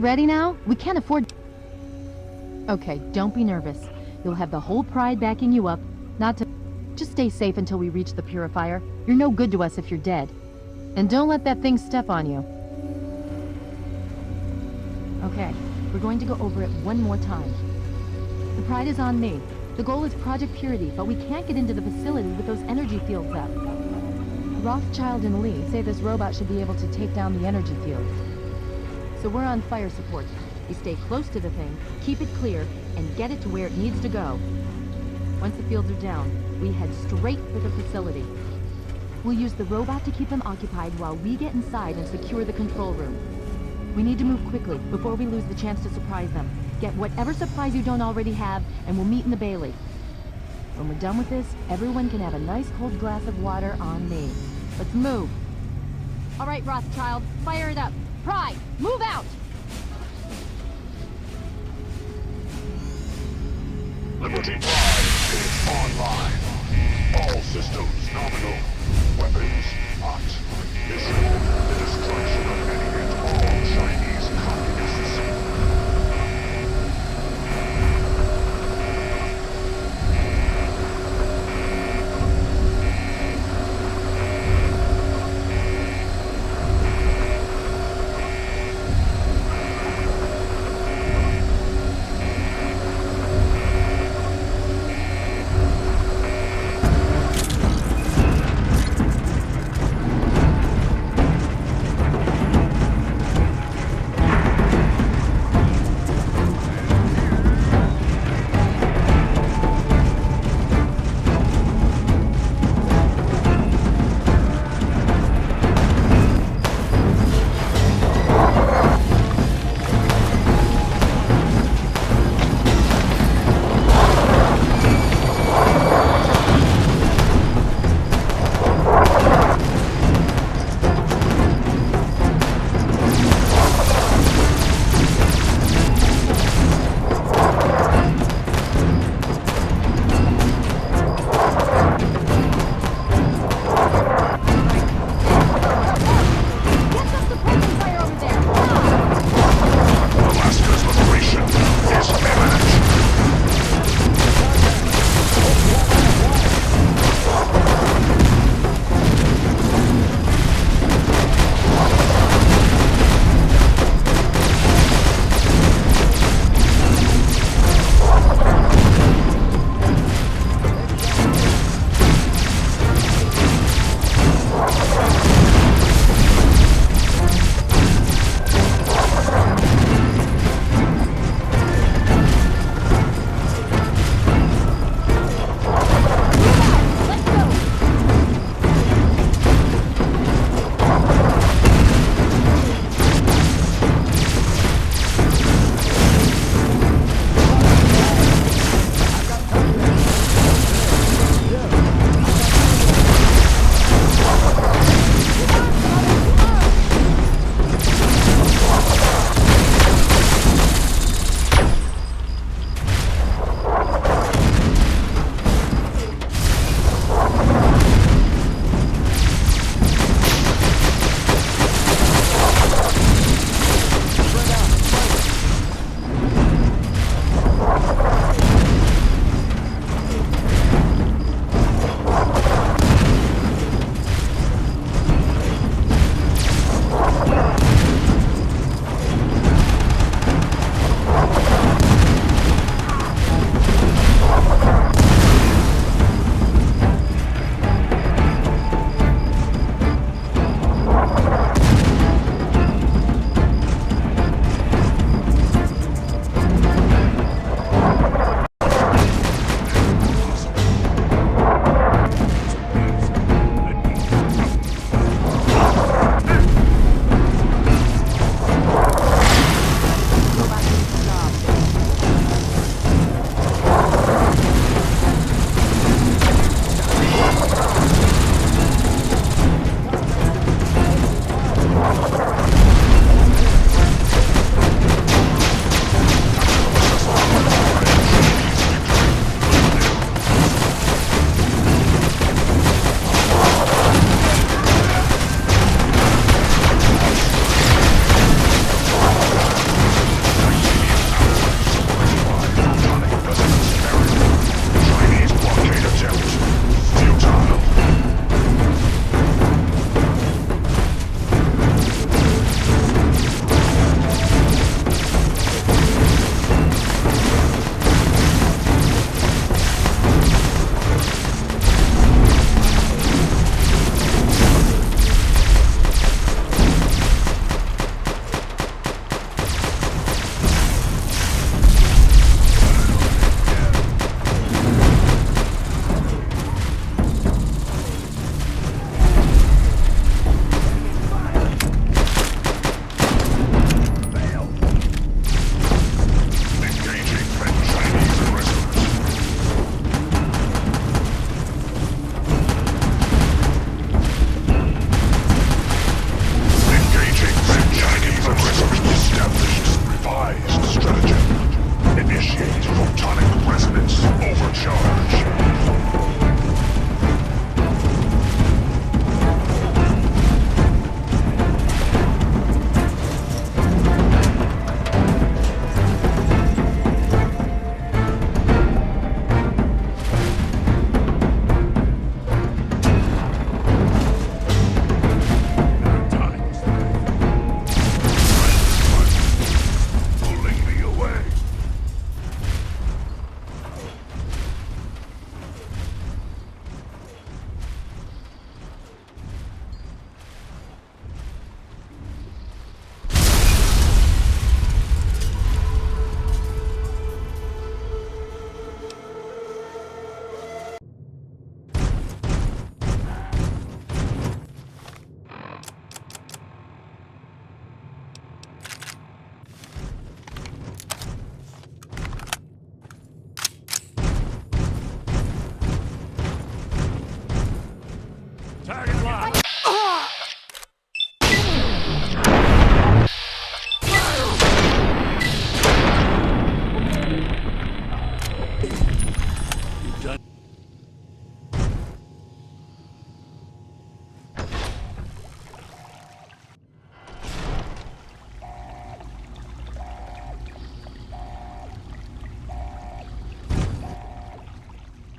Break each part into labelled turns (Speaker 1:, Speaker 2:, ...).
Speaker 1: ready now? We can't afford... Okay, don't be nervous. You'll have the whole pride backing you up. Not to... Just stay safe until we reach the purifier. You're no good to us if you're dead. And don't let that thing step on you. Okay, we're going to go over it one more time. The pride is on me. The goal is Project Purity, but we can't get into the facility with those energy fields up. Rothschild and Lee say this robot should be able to take down the energy field. So we're on fire support. We stay close to the thing, keep it clear, and get it to where it needs to go. Once the fields are down, we head straight for the facility. We'll use the robot to keep them occupied while we get inside and secure the control room. We need to move quickly before we lose the chance to surprise them. Get whatever supplies you don't already have, and we'll meet in the Bailey. When we're done with this, everyone can have a nice cold glass of water on me. Let's move. All right, Rothschild, fire it up. Pride, move out!
Speaker 2: Liberty Prime is online. All systems nominal. Weapons hot. Mission: the destruction of any and all Chinese communists.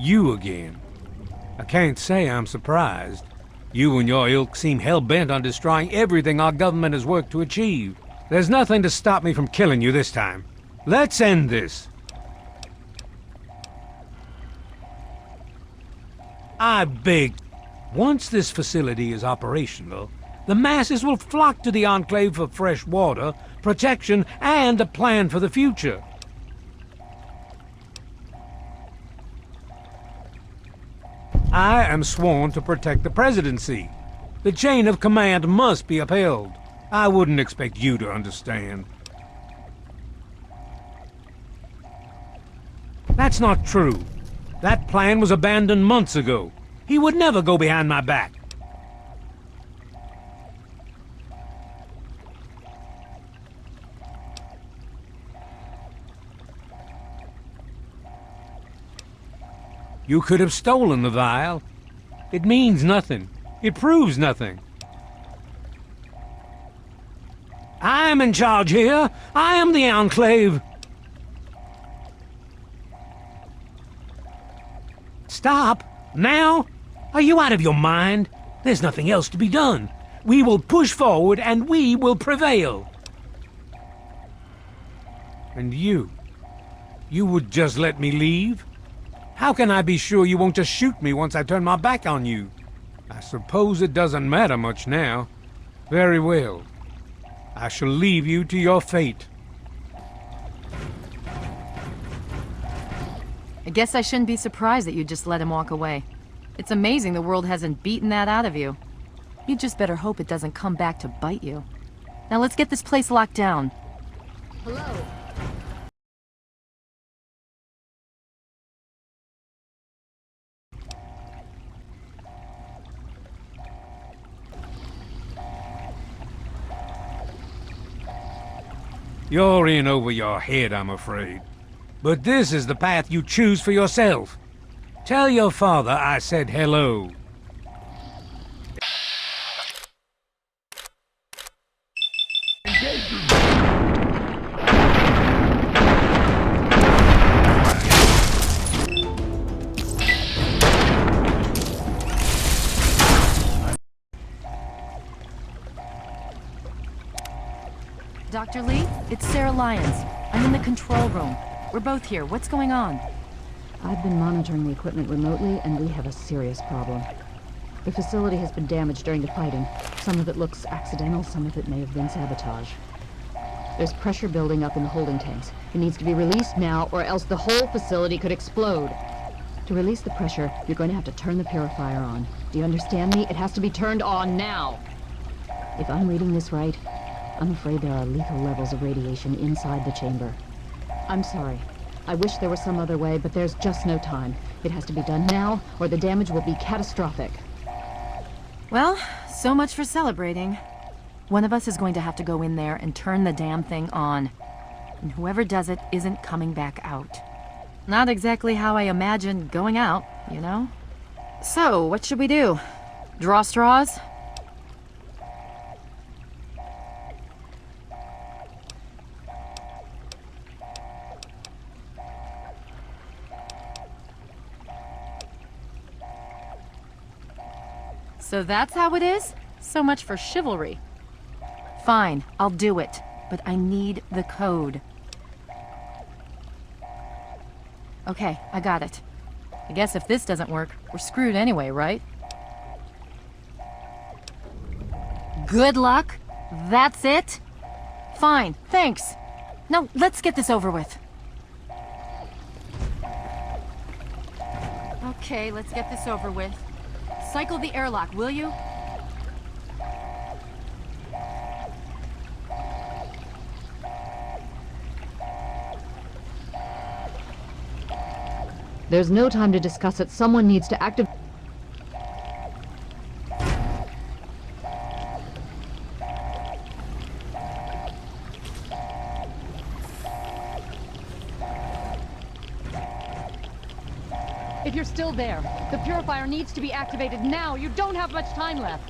Speaker 3: You again. I can't say I'm surprised. You and your ilk seem hell-bent on destroying everything our government has worked to achieve. There's nothing to stop me from killing you this time. Let's end this. I beg. Once this facility is operational, the masses will flock to the Enclave for fresh water, protection, and a plan for the future. I am sworn to protect the presidency. The chain of command must be upheld. I wouldn't expect you to understand. That's not true. That plan was abandoned months ago. He would never go behind my back. You could have stolen the vial. It means nothing. It proves nothing. I'm in charge here. I am the Enclave. Stop? Now? Are you out of your mind? There's nothing else to be done. We will push forward and we will prevail. And you would just let me leave? How can I be sure you won't just shoot me once I turn my back on you? I suppose it doesn't matter much now. Very well. I shall leave you to your fate.
Speaker 1: I guess I shouldn't be surprised that you just let him walk away. It's amazing the world hasn't beaten that out of you. You just better hope it doesn't come back to bite you. Now let's get this place locked down. Hello?
Speaker 3: You're in over your head, I'm afraid. But this is the path you choose for yourself. Tell your father I said hello.
Speaker 1: Dr. Lee, it's Sarah Lyons. I'm in the control room. We're both here. What's going on?
Speaker 4: I've been monitoring the equipment remotely, and we have a serious problem. The facility has been damaged during the fighting. Some of it looks accidental, some of it may have been sabotage. There's pressure building up in the holding tanks. It needs to be released now, or else the whole facility could explode. To release the pressure, you're going to have to turn the purifier on. Do you understand me? It has to be turned on now! If I'm reading this right, I'm afraid there are lethal levels of radiation inside the chamber. I'm sorry. I wish there was some other way, but there's just no time. It has to be done now, or the damage will be catastrophic.
Speaker 1: Well, so much for celebrating. One of us is going to have to go in there and turn the damn thing on. And whoever does it isn't coming back out. Not exactly how I imagined going out, you know? So, what should we do? Draw straws? So that's how it is? So much for chivalry. Fine, I'll do it. But I need the code. Okay, I got it. I guess if this doesn't work, we're screwed anyway, right? Good luck? That's it? Fine, thanks. Now, let's get this over with. Okay, let's get this over with. Cycle the airlock, will you?
Speaker 4: There's no time to discuss it. Someone needs to activate.
Speaker 1: If you're still there, the purifier needs to be activated now. You don't have much time left.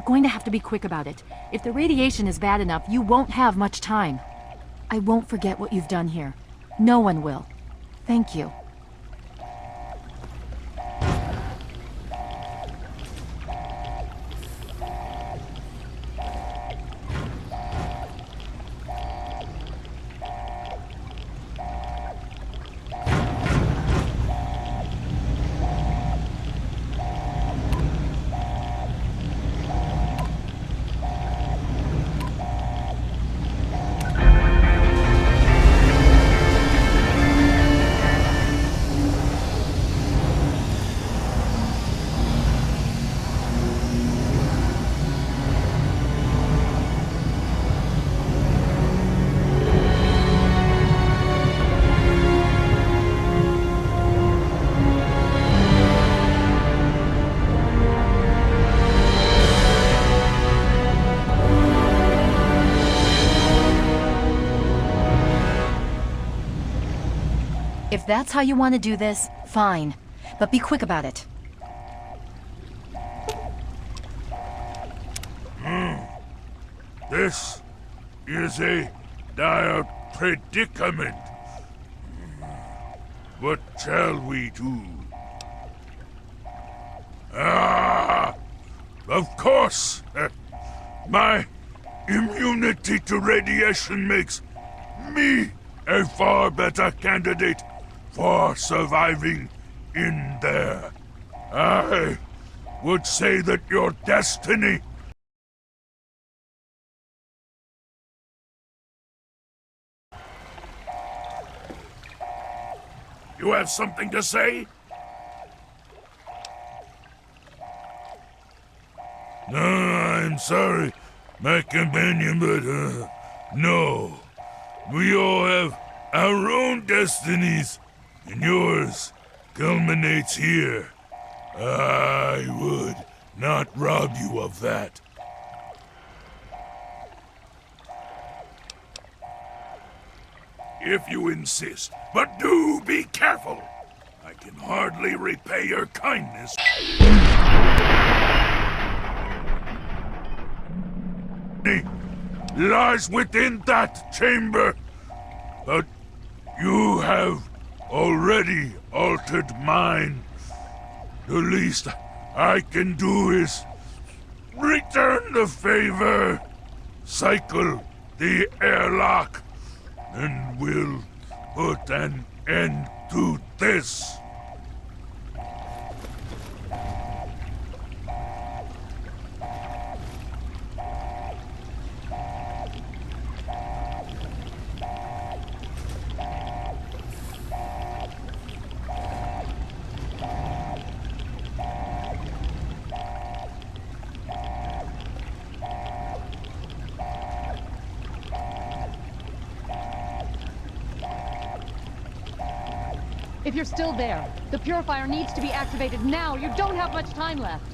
Speaker 1: You're going to have to be quick about it. If the radiation is bad enough, you won't have much time. I won't forget what you've done here. No one will. Thank you. If that's how you want to do this, fine. But be quick about it.
Speaker 2: This is a dire predicament. What shall we do? Of course! My immunity to radiation makes me a far better candidate for surviving in there. I would say that your destiny... You have something to say? No, I'm sorry, my companion, but, no. We all have our own destinies, and yours culminates here. I would not rob you of that. If you insist, but do be careful. I can hardly repay your kindness. Lies within that chamber, but you have already altered mine. The least I can do is return the favor, cycle the airlock, and we'll put an end to this.
Speaker 1: If you're still there, the purifier needs to be activated now. You don't have much time left.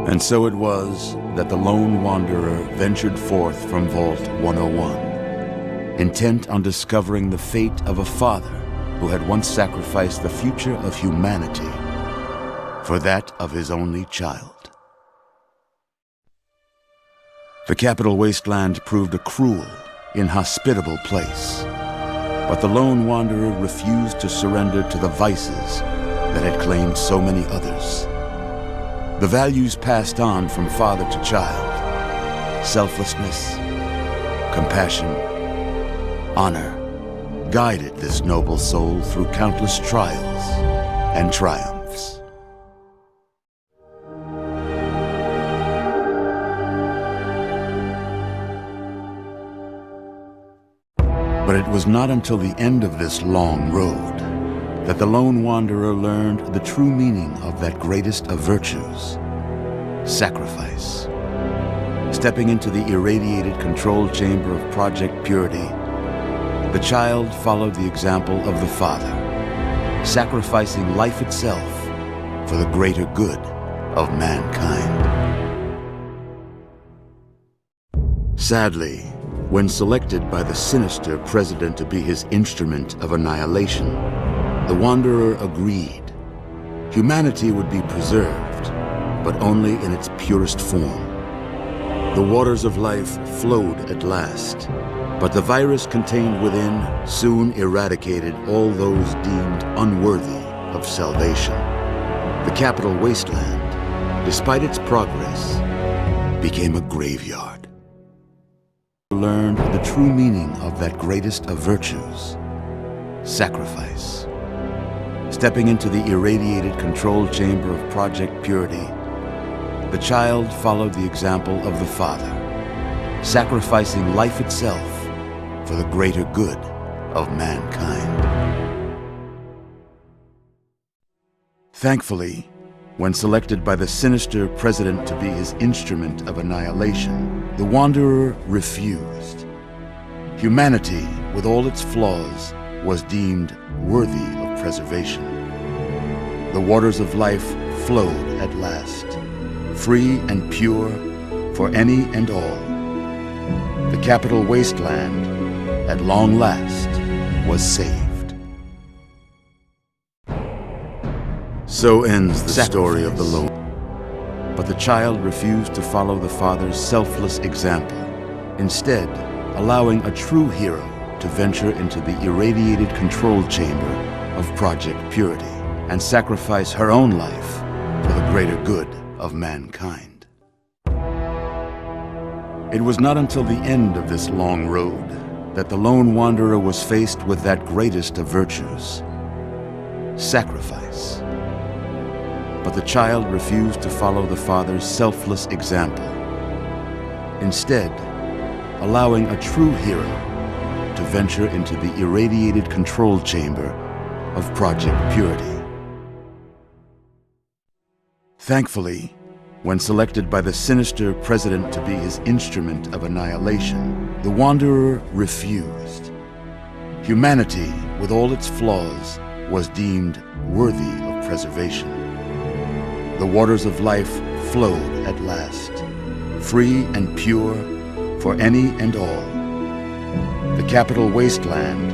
Speaker 5: And so it was that the lone wanderer ventured forth from Vault 101, intent on discovering the fate of a father who had once sacrificed the future of humanity for that of his only child. The Capital Wasteland proved a cruel, inhospitable place, but the lone wanderer refused to surrender to the vices that had claimed so many others. The values passed on from father to child, selflessness, compassion, honor, guided this noble soul through countless trials and triumphs. But it was not until the end of this long road that the lone wanderer learned the true meaning of that greatest of virtues, sacrifice. Stepping into the irradiated control chamber of Project Purity, the child followed the example of the father, sacrificing life itself for the greater good of mankind. Sadly, when selected by the sinister president to be his instrument of annihilation, the wanderer agreed. Humanity would be preserved, but only in its purest form. The waters of life flowed at last, but the virus contained within soon eradicated all those deemed unworthy of salvation. The Capital Wasteland, despite its progress, became a graveyard. Learned the true meaning of that greatest of virtues, sacrifice. Stepping into the irradiated control chamber of Project Purity, the child followed the example of the father, sacrificing life itself for the greater good of mankind. Thankfully, when selected by the sinister president to be his instrument of annihilation, the wanderer refused. Humanity, with all its flaws, was deemed worthy of preservation. The waters of life flowed at last, free and pure for any and all. The Capital Wasteland, at long last, was saved. So ends the story of the lone. But the child refused to follow the father's selfless example, instead allowing a true hero to venture into the irradiated control chamber of Project Purity and sacrifice her own life for the greater good of mankind. It was not until the end of this long road that the lone wanderer was faced with that greatest of virtues, sacrifice. But the child refused to follow the father's selfless example, instead allowing a true hero to venture into the irradiated control chamber of Project Purity. Thankfully, when selected by the sinister president to be his instrument of annihilation, the wanderer refused. Humanity, with all its flaws, was deemed worthy of preservation. The waters of life flowed at last, free and pure for any and all. The Capital Wasteland,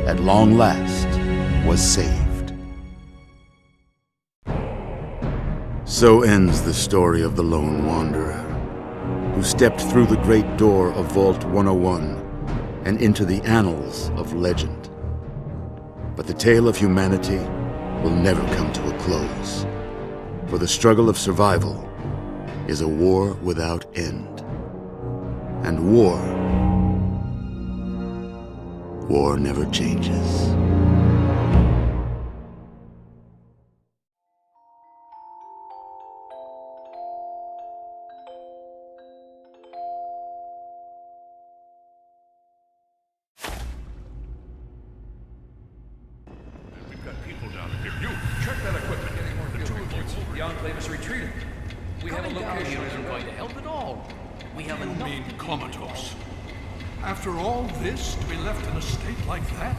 Speaker 5: at long last, was saved. So ends the story of the lone wanderer, who stepped through the great door of Vault 101 and into the annals of legend. But the tale of humanity will never come to a close, for the struggle of survival is a war without end. And war never changes.
Speaker 2: We've got people down here. You, check that equipment. The two of you.
Speaker 6: The Enclave is retreating. We have a location that isn't going to help at all. We have
Speaker 2: You
Speaker 6: enough.
Speaker 2: mean comatose? After all this, to be left in a state like that?